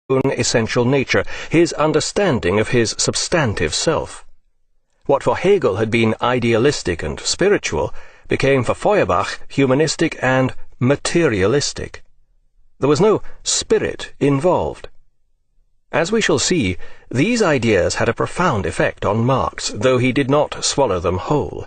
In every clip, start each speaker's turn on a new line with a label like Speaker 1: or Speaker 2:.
Speaker 1: own essential nature, his understanding of his substantive self. What for Hegel had been idealistic and spiritual became for Feuerbach humanistic and materialistic. There was no spirit involved. As we shall see, these ideas had a profound effect on Marx, though he did not swallow them whole.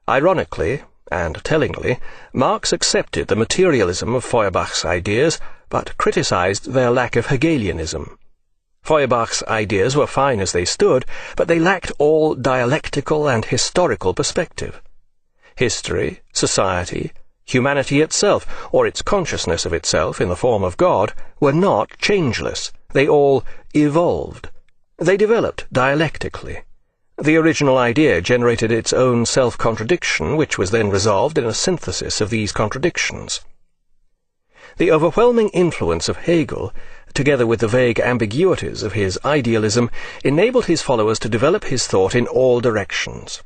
Speaker 1: Ironically, and tellingly, Marx accepted the materialism of Feuerbach's ideas, but criticized their lack of Hegelianism. Feuerbach's ideas were fine as they stood, but they lacked all dialectical and historical perspective. History, society, humanity itself, or its consciousness of itself in the form of God, were not changeless. They all evolved. They developed dialectically. The original idea generated its own self-contradiction, which was then resolved in a synthesis of these contradictions. The overwhelming influence of Hegel, together with the vague ambiguities of his idealism, enabled his followers to develop his thought in all directions.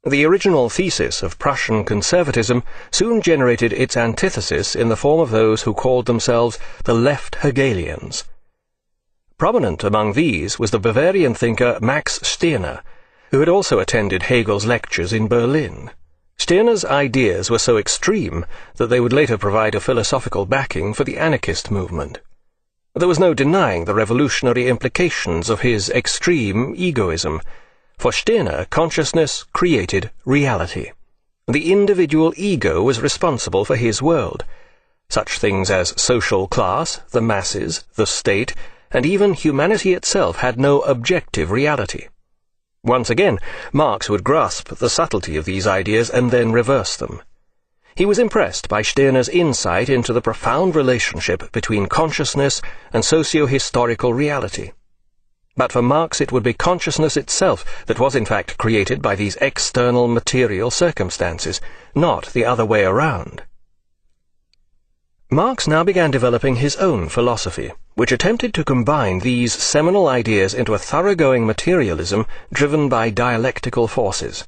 Speaker 1: The original thesis of Prussian conservatism soon generated its antithesis in the form of those who called themselves the left Hegelians. Prominent among these was the Bavarian thinker Max Stirner, who had also attended Hegel's lectures in Berlin. Stirner's ideas were so extreme that they would later provide a philosophical backing for the anarchist movement. There was no denying the revolutionary implications of his extreme egoism. For Stirner, consciousness created reality. The individual ego was responsible for his world. Such things as social class, the masses, the state, and even humanity itself had no objective reality. Once again, Marx would grasp the subtlety of these ideas and then reverse them. He was impressed by Stirner's insight into the profound relationship between consciousness and socio-historical reality. But for Marx it would be consciousness itself that was in fact created by these external material circumstances, not the other way around. Marx now began developing his own philosophy, which attempted to combine these seminal ideas into a thoroughgoing materialism driven by dialectical forces.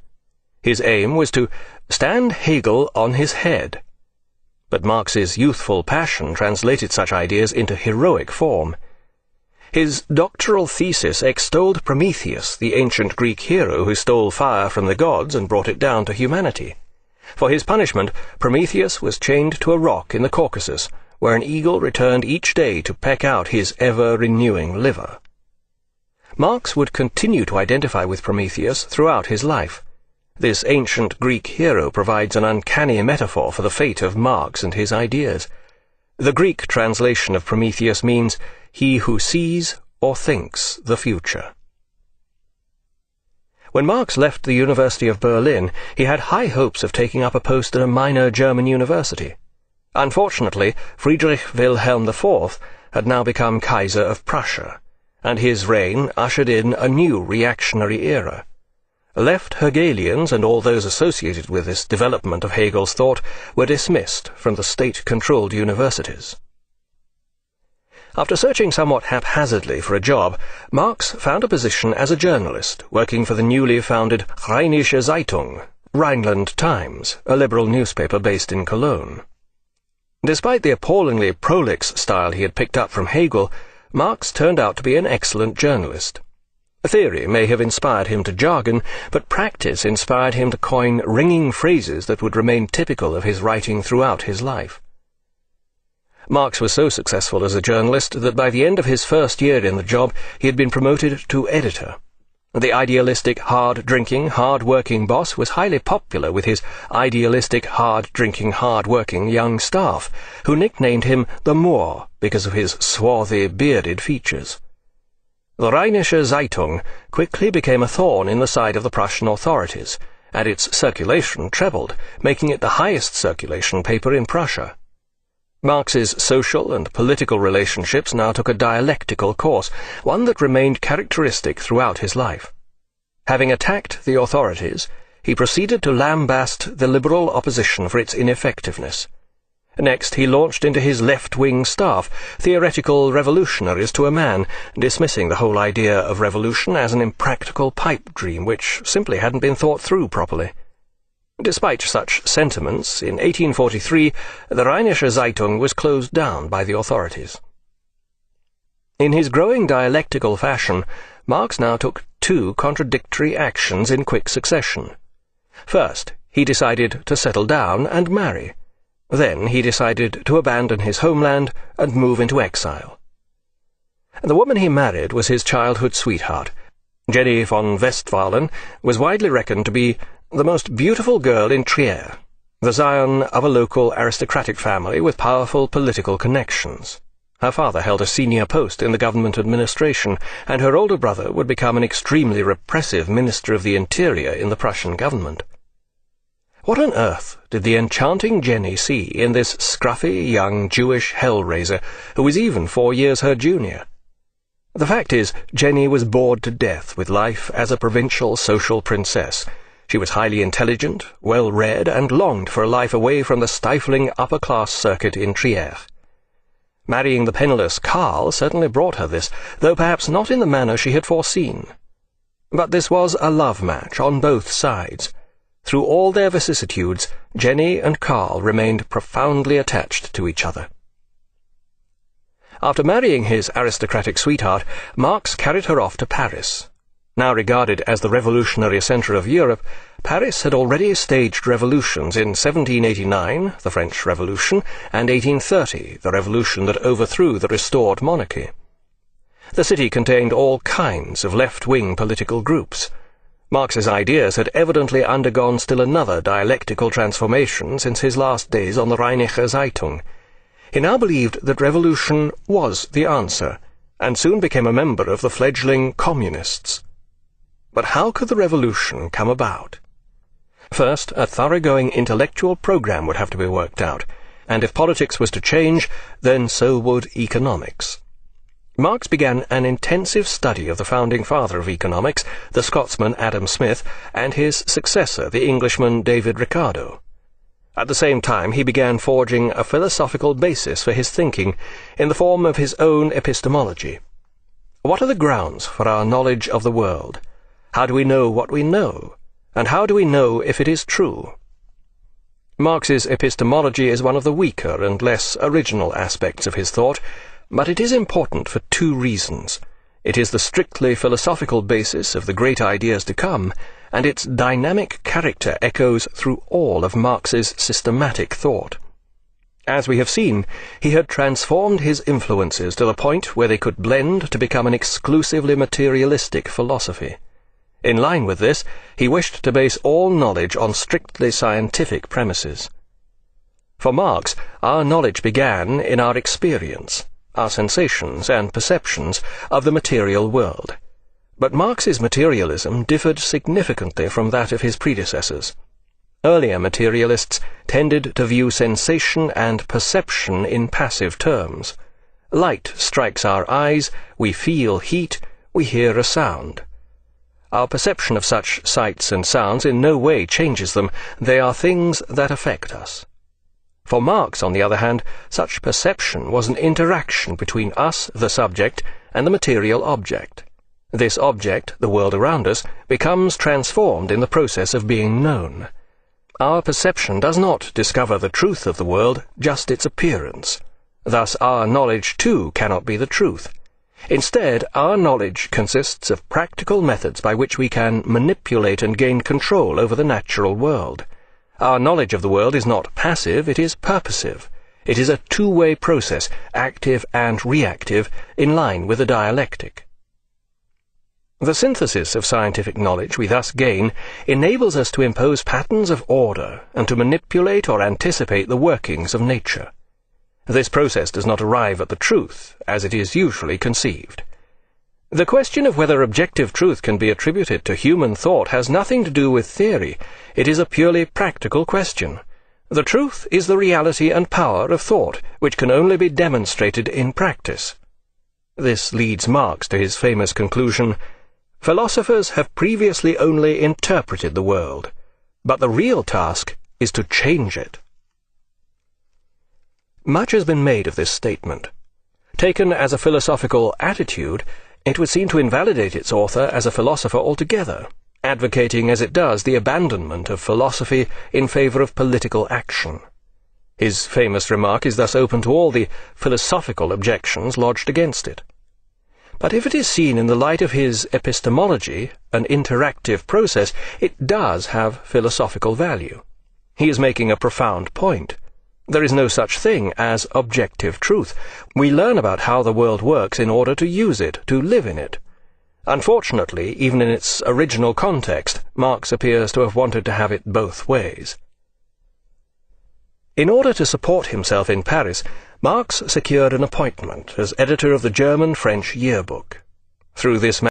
Speaker 1: His aim was to stand Hegel on his head. But Marx's youthful passion translated such ideas into heroic form. His doctoral thesis extolled Prometheus, the ancient Greek hero who stole fire from the gods and brought it down to humanity. For his punishment, Prometheus was chained to a rock in the Caucasus, where an eagle returned each day to peck out his ever-renewing liver. Marx would continue to identify with Prometheus throughout his life. This ancient Greek hero provides an uncanny metaphor for the fate of Marx and his ideas. The Greek translation of Prometheus means, "he who sees or thinks the future." When Marx left the University of Berlin, he had high hopes of taking up a post at a minor German university. Unfortunately, Friedrich Wilhelm IV had now become Kaiser of Prussia, and his reign ushered in a new reactionary era. Left Hegelians and all those associated with this development of Hegel's thought were dismissed from the state-controlled universities. After searching somewhat haphazardly for a job, Marx found a position as a journalist, working for the newly founded Rheinische Zeitung, Rhineland Times, a liberal newspaper based in Cologne. Despite the appallingly prolix style he had picked up from Hegel, Marx turned out to be an excellent journalist. Theory may have inspired him to jargon, but practice inspired him to coin ringing phrases that would remain typical of his writing throughout his life. Marx was so successful as a journalist that by the end of his first year in the job he had been promoted to editor. The idealistic, hard-drinking, hard-working boss was highly popular with his idealistic, hard-drinking, hard-working young staff, who nicknamed him the Moor because of his swarthy, bearded features. The Rheinische Zeitung quickly became a thorn in the side of the Prussian authorities, and its circulation trebled, making it the highest circulation paper in Prussia. Marx's social and political relationships now took a dialectical course, one that remained characteristic throughout his life. Having attacked the authorities, he proceeded to lambast the liberal opposition for its ineffectiveness. Next, he launched into his left-wing staff, theoretical revolutionaries to a man, dismissing the whole idea of revolution as an impractical pipe dream which simply hadn't been thought through properly. Despite such sentiments, in 1843, the Rheinische Zeitung was closed down by the authorities. In his growing dialectical fashion, Marx now took two contradictory actions in quick succession. First, he decided to settle down and marry. Then he decided to abandon his homeland and move into exile. The woman he married was his childhood sweetheart. Jenny von Westphalen was widely reckoned to be the most beautiful girl in Trier, the scion of a local aristocratic family with powerful political connections. Her father held a senior post in the government administration, and her older brother would become an extremely repressive Minister of the Interior in the Prussian government. What on earth did the enchanting Jenny see in this scruffy young Jewish hell-raiser who was even 4 years her junior? The fact is, Jenny was bored to death with life as a provincial social princess. She was highly intelligent, well-read, and longed for a life away from the stifling upper-class circuit in Trier. Marrying the penniless Karl certainly brought her this, though perhaps not in the manner she had foreseen. But this was a love match on both sides. Through all their vicissitudes, Jenny and Karl remained profoundly attached to each other. After marrying his aristocratic sweetheart, Marx carried her off to Paris. Now regarded as the revolutionary centre of Europe, Paris had already staged revolutions in 1789, the French Revolution, and 1830, the revolution that overthrew the restored monarchy. The city contained all kinds of left-wing political groups. Marx's ideas had evidently undergone still another dialectical transformation since his last days on the Rheinische Zeitung. He now believed that revolution was the answer, and soon became a member of the fledgling communists. But how could the revolution come about? First, a thoroughgoing intellectual program would have to be worked out, and if politics was to change, then so would economics. Marx began an intensive study of the founding father of economics, the Scotsman Adam Smith, and his successor, the Englishman David Ricardo. At the same time, he began forging a philosophical basis for his thinking in the form of his own epistemology. What are the grounds for our knowledge of the world? How do we know what we know? And how do we know if it is true? Marx's epistemology is one of the weaker and less original aspects of his thought, but it is important for two reasons. It is the strictly philosophical basis of the great ideas to come, and its dynamic character echoes through all of Marx's systematic thought. As we have seen, he had transformed his influences to the point where they could blend to become an exclusively materialistic philosophy. In line with this, he wished to base all knowledge on strictly scientific premises. For Marx, our knowledge began in our experience, our sensations and perceptions of the material world. But Marx's materialism differed significantly from that of his predecessors. Earlier materialists tended to view sensation and perception in passive terms. Light strikes our eyes, we feel heat, we hear a sound. Our perception of such sights and sounds in no way changes them. They are things that affect us. For Marx, on the other hand, such perception was an interaction between us, the subject, and the material object. This object, the world around us, becomes transformed in the process of being known. Our perception does not discover the truth of the world, just its appearance. Thus our knowledge, too, cannot be the truth. Instead, our knowledge consists of practical methods by which we can manipulate and gain control over the natural world. Our knowledge of the world is not passive, it is purposive. It is a two-way process, active and reactive, in line with the dialectic. The synthesis of scientific knowledge we thus gain enables us to impose patterns of order and to manipulate or anticipate the workings of nature. This process does not arrive at the truth, as it is usually conceived. The question of whether objective truth can be attributed to human thought has nothing to do with theory. It is a purely practical question. The truth is the reality and power of thought, which can only be demonstrated in practice. This leads Marx to his famous conclusion, "Philosophers have previously only interpreted the world, but the real task is to change it." Much has been made of this statement. Taken as a philosophical attitude, it would seem to invalidate its author as a philosopher altogether, advocating as it does the abandonment of philosophy in favor of political action. His famous remark is thus open to all the philosophical objections lodged against it. But if it is seen in the light of his epistemology, an interactive process, it does have philosophical value. He is making a profound point. There is no such thing as objective truth. We learn about how the world works in order to use it, to live in it. Unfortunately, even in its original context, Marx appears to have wanted to have it both ways. In order to support himself in Paris, Marx secured an appointment as editor of the German-French yearbook. Through this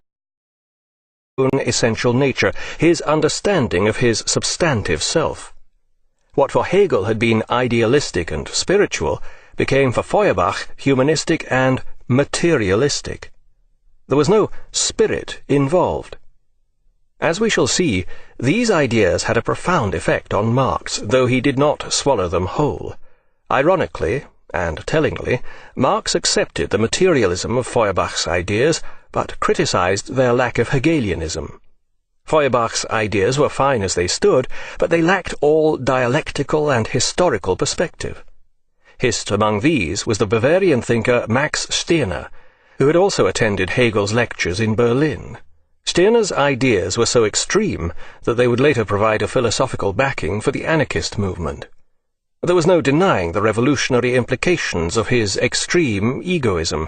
Speaker 1: own essential nature, his understanding of his substantive self. What for Hegel had been idealistic and spiritual became for Feuerbach humanistic and materialistic. There was no spirit involved. As we shall see, these ideas had a profound effect on Marx, though he did not swallow them whole. Ironically, and tellingly, Marx accepted the materialism of Feuerbach's ideas, but criticized their lack of Hegelianism. Feuerbach's ideas were fine as they stood, but they lacked all dialectical and historical perspective. Hist among these was the Bavarian thinker Max Stirner, who had also attended Hegel's lectures in Berlin. Stirner's ideas were so extreme that they would later provide a philosophical backing for the anarchist movement. There was no denying the revolutionary implications of his extreme egoism.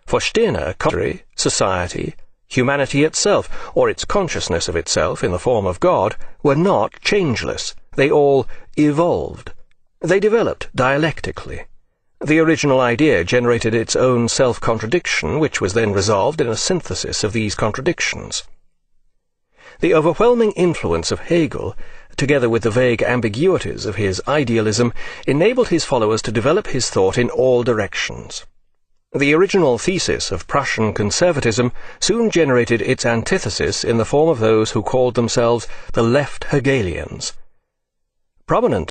Speaker 1: For Stirner, country, society, humanity itself, or its consciousness of itself in the form of God, were not changeless. They all evolved. They developed dialectically. The original idea generated its own self-contradiction, which was then resolved in a synthesis of these contradictions. The overwhelming influence of Hegel, together with the vague ambiguities of his idealism, enabled his followers to develop his thought in all directions. The original thesis of Prussian conservatism soon generated its antithesis in the form of those who called themselves the left Hegelians. Prominent